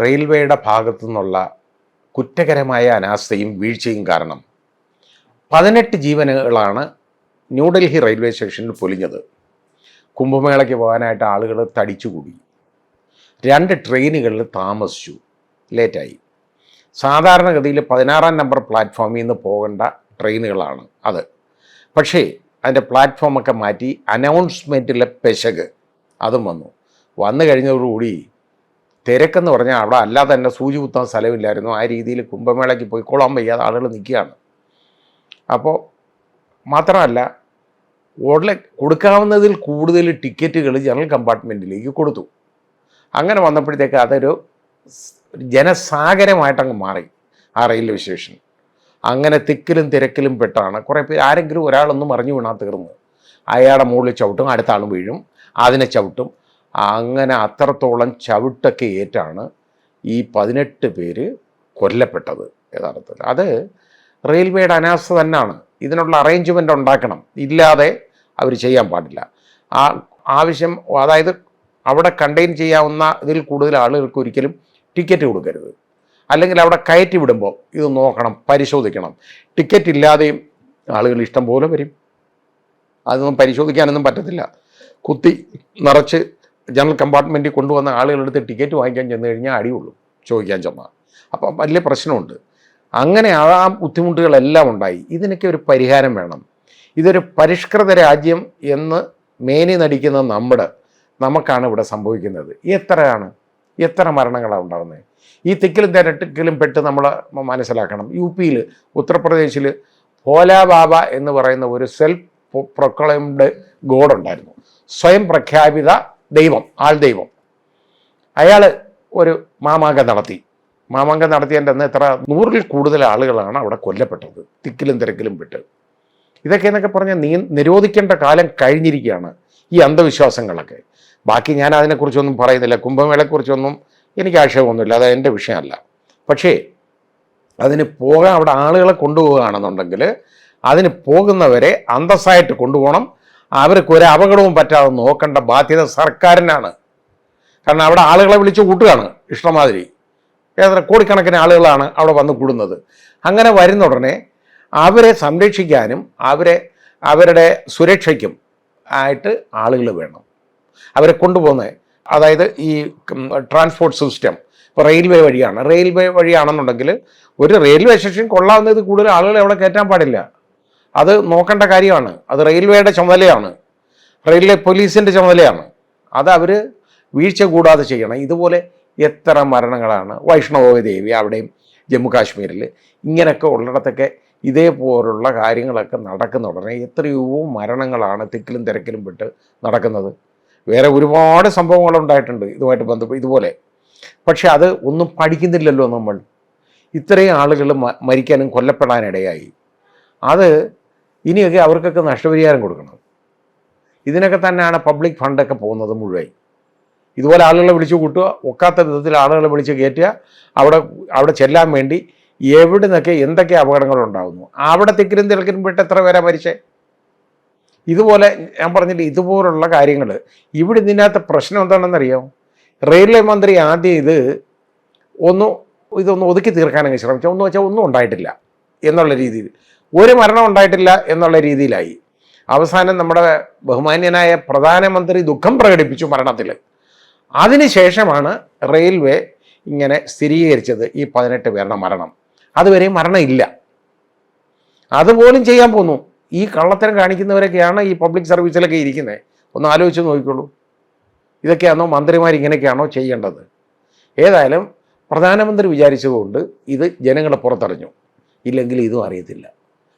റെയിൽവേയുടെ ഭാഗത്തു നിന്നുള്ള കുറ്റകരമായ അനാസ്ഥയും വീഴ്ചയും കാരണം 18 ജീവനുകളാണ് ന്യൂഡൽഹി റെയിൽവേ സ്റ്റേഷനിൽ പൊലിഞ്ഞത്. കുംഭമേളയ്ക്ക് പോകാനായിട്ട് ആളുകൾ തടിച്ചുകൂടി. 2 ട്രെയിനുകളിൽ താമസിച്ചു, ലേറ്റായി. സാധാരണഗതിയിൽ 16-ാം നമ്പർ പ്ലാറ്റ്ഫോമിൽ നിന്ന് പോകേണ്ട ട്രെയിനുകളാണ് അത്. പക്ഷേ അതിൻ്റെ പ്ലാറ്റ്ഫോമൊക്കെ മാറ്റി അനൗൺസ്മെൻറ്റിലെ പെശക് അതും വന്നു കഴിഞ്ഞതോടുകൂടി തിരക്കെന്ന് പറഞ്ഞാൽ അവിടെ അല്ലാതെ തന്നെ സൂചി കുത്താൻ സ്ഥലമില്ലായിരുന്നു. ആ രീതിയിൽ കുംഭമേളയ്ക്ക് പോയിക്കോളാൻ വയ്യാതെ ആളുകൾ നിൽക്കുകയാണ്. അപ്പോൾ മാത്രമല്ല, കൊടുക്കാവുന്നതിൽ കൂടുതൽ ടിക്കറ്റുകൾ ജനറൽ കമ്പാർട്ട്മെൻറ്റിലേക്ക് കൊടുത്തു. അങ്ങനെ വന്നപ്പോഴത്തേക്ക് അതൊരു ജനസാഗരമായിട്ടങ്ങ് മാറി ആ റെയിൽവേ സ്റ്റേഷൻ. അങ്ങനെ തിക്കിലും തിരക്കിലും പെട്ടാണ് കുറേ പേര്, ആരെങ്കിലും ഒരാളൊന്നും അറിഞ്ഞു വീണാൽ തീർന്നു. അയാളുടെ മുകളിൽ ചവിട്ടും, അടുത്ത ആളും വീഴും, അതിനെ ചവിട്ടും. അങ്ങനെ അത്രത്തോളം ചവിട്ടൊക്കെ ഏറ്റാണ് ഈ 18 പേര് കൊല്ലപ്പെട്ടത്. യഥാർത്ഥത്തിൽ അത് റെയിൽവേയുടെ അനാസ്ഥ തന്നെയാണ്. ഇതിനുള്ള അറേഞ്ച്മെൻ്റ് ഉണ്ടാക്കണം, ഇല്ലാതെ അവർ ചെയ്യാൻ പാടില്ല. ആ ആവശ്യം, അതായത് അവിടെ കണ്ടെയ്ൻ ചെയ്യാവുന്ന ഇതിൽ കൂടുതൽ ആളുകൾക്ക് ഒരിക്കലും ടിക്കറ്റ് കൊടുക്കരുത്. അല്ലെങ്കിൽ അവിടെ കയറ്റി വിടുമ്പോൾ ഇത് നോക്കണം, പരിശോധിക്കണം. ടിക്കറ്റ് ഇല്ലാതെയും ആളുകൾ ഇഷ്ടം പോലെ വരും. അതൊന്നും പരിശോധിക്കാനൊന്നും പറ്റത്തില്ല. കുത്തി നിറച്ച് ജനറൽ കമ്പാർട്ട്മെൻറ്റിൽ കൊണ്ടുവന്ന ആളുകളെടുത്ത് ടിക്കറ്റ് വാങ്ങിക്കാൻ ചെന്ന് കഴിഞ്ഞാൽ അടിയുള്ളൂ ചോദിക്കാൻ ചെന്നാൽ. അപ്പം വലിയ പ്രശ്നമുണ്ട്. അങ്ങനെ ആ ബുദ്ധിമുട്ടുകളെല്ലാം ഉണ്ടായി. ഇതിനൊക്കെ ഒരു പരിഹാരം വേണം. ഇതൊരു പരിഷ്കൃത രാജ്യം എന്ന് മേനി നടിക്കുന്ന നമുക്കാണ് ഇവിടെ സംഭവിക്കുന്നത്. എത്ര മരണങ്ങളാണ് ഉണ്ടാകുന്നത്. ഈ തിക്കിലും തിരക്കിലും പെട്ട് നമ്മൾ മനസ്സിലാക്കണം. യു-പിയിൽ, ഉത്തർപ്രദേശിൽ ഭോലാ ബാബ എന്ന് പറയുന്ന ഒരു സെൽഫ് പ്രൊക്ലെയിംഡ് ഗോഡ് ഉണ്ടായിരുന്നു. സ്വയം പ്രഖ്യാപിത ദൈവം, ആൾദൈവം. അയാൾ ഒരു മാമാങ്കം നടത്തിയതിൻ്റെ അന്ന് എത്ര 100-ൽ കൂടുതൽ ആളുകളാണ് അവിടെ കൊല്ലപ്പെട്ടത്, തിക്കിലും തിരക്കിലും പെട്ട്. ഇതൊക്കെ എന്നൊക്കെ പറഞ്ഞാൽ നിരോധിക്കേണ്ട കാലം കഴിഞ്ഞിരിക്കുകയാണ് ഈ അന്ധവിശ്വാസങ്ങളൊക്കെ. ബാക്കി ഞാൻ അതിനെക്കുറിച്ചൊന്നും പറയുന്നില്ല. കുംഭമേളയെക്കുറിച്ചൊന്നും എനിക്ക് ആക്ഷേപമൊന്നുമില്ല, അത് എൻ്റെ വിഷയമല്ല. പക്ഷേ അതിന് പോകാൻ അവിടെ ആളുകളെ കൊണ്ടുപോവുകയാണെന്നുണ്ടെങ്കിൽ അതിന് പോകുന്നവരെ അന്തസ്സായിട്ട് കൊണ്ടുപോകണം. അവർക്ക് ഒരു അപകടവും പറ്റാതെ നോക്കേണ്ട ബാധ്യത സർക്കാരിനാണ്. കാരണം അവിടെ ആളുകളെ വിളിച്ച് കൂട്ടുകയാണ് ഇഷ്ടമാതിരി. കോടിക്കണക്കിന് ആളുകളാണ് അവിടെ വന്ന് കൂടുന്നത്. അങ്ങനെ വരുന്ന ഉടനെ അവരെ സംരക്ഷിക്കാനും അവരുടെ സുരക്ഷയ്ക്കും ആയിട്ട് ആളുകൾ വേണം. അവരെ കൊണ്ടുപോകുന്നത്, അതായത് ഈ ട്രാൻസ്പോർട്ട് സിസ്റ്റം ഇപ്പോൾ റെയിൽവേ വഴിയാണെന്നുണ്ടെങ്കിൽ ഒരു റെയിൽവേ സ്റ്റേഷൻ കൊള്ളാവുന്നത് കൂടുതൽ ആളുകളെ അവിടെ കയറ്റാൻ പാടില്ല. അത് നോക്കേണ്ട കാര്യമാണ്. അത് റെയിൽവേയുടെ ചുമതലയാണ്, റെയിൽവേ പോലീസിൻ്റെ ചുമതലയാണ്. അത് അവർ വീഴ്ച കൂടാതെ ചെയ്യണം. ഇതുപോലെ എത്ര മരണങ്ങളാണ് വൈഷ്ണവ ദേവി അവിടെയും ജമ്മു കാശ്മീരിൽ ഇങ്ങനെയൊക്കെ ഉള്ളിടത്തൊക്കെ ഇതേപോലുള്ള കാര്യങ്ങളൊക്കെ നടക്കുന്ന ഉടനെ എത്രയോ മരണങ്ങളാണ് തിക്കിലും തിരക്കിലും പെട്ട് നടക്കുന്നത്. വേറെ ഒരുപാട് സംഭവങ്ങളുണ്ടായിട്ടുണ്ട് ഇതുമായിട്ട് ബന്ധപ്പെട്ട് ഇതുപോലെ. പക്ഷെ അത് ഒന്നും പഠിക്കുന്നില്ലല്ലോ നമ്മൾ. ഇത്രയും ആളുകൾ മരിക്കാനും കൊല്ലപ്പെടാനിടയായി. അത് ഇനിയൊക്കെ അവർക്കൊക്കെ നഷ്ടപരിഹാരം കൊടുക്കണം. ഇതിനൊക്കെ തന്നെയാണ് പബ്ലിക് ഫണ്ടൊക്കെ പോകുന്നത് മുഴുവൻ. ഇതുപോലെ ആളുകളെ വിളിച്ചു കൂട്ടുക, ഒക്കാത്ത വിധത്തിൽ ആളുകളെ വിളിച്ച് കയറ്റുക, അവിടെ ചെല്ലാൻ വേണ്ടി എവിടെ നിന്നൊക്കെ എന്തൊക്കെ അപകടങ്ങളുണ്ടാകുന്നു. അവിടെ തിക്കിലും തിരക്കിലും പെട്ട് എത്ര പേരാ മരിച്ചേ. ഇതുപോലെ ഞാൻ പറഞ്ഞില്ല, ഇതുപോലുള്ള കാര്യങ്ങൾ ഇവിടെ ഇതിനകത്ത് പ്രശ്നം എന്താണെന്നറിയാം. റെയിൽവേ മന്ത്രി ആദ്യം ഇതൊന്ന് ഒതുക്കി തീർക്കാനങ്ങ് ശ്രമിച്ചു. ഒന്നും ഉണ്ടായിട്ടില്ല എന്നുള്ള രീതിയിൽ, ഒരു മരണം ഉണ്ടായിട്ടില്ല എന്നുള്ള രീതിയിലായി. അവസാനം നമ്മുടെ ബഹുമാന്യനായ പ്രധാനമന്ത്രി ദുഃഖം പ്രകടിപ്പിച്ചു മരണത്തിൽ. അതിനുശേഷമാണ് റെയിൽവേ ഇങ്ങനെ സ്ഥിരീകരിച്ചത് ഈ 18 പേരുടെ മരണം. അതുവരെയും മരണമില്ല. അതുപോലും ചെയ്യാൻ പോന്നു. ഈ കള്ളത്തരം കാണിക്കുന്നവരൊക്കെയാണ് ഈ പബ്ലിക് സർവീസിലൊക്കെ ഇരിക്കുന്നത്. ഒന്ന് ആലോചിച്ച് നോക്കിക്കോളൂ. ഇതൊക്കെയാണോ മന്ത്രിമാർ ഇങ്ങനെയൊക്കെയാണോ ചെയ്യേണ്ടത്? ഏതായാലും പ്രധാനമന്ത്രി വിചാരിച്ചതുകൊണ്ട് ഇത് ജനങ്ങളെ പുറത്തറിഞ്ഞു. ഇല്ലെങ്കിൽ ഇതും അറിയത്തില്ല.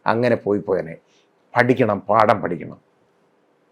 അങ്ങനെ പോയനെ. പാഠം പഠിക്കണം.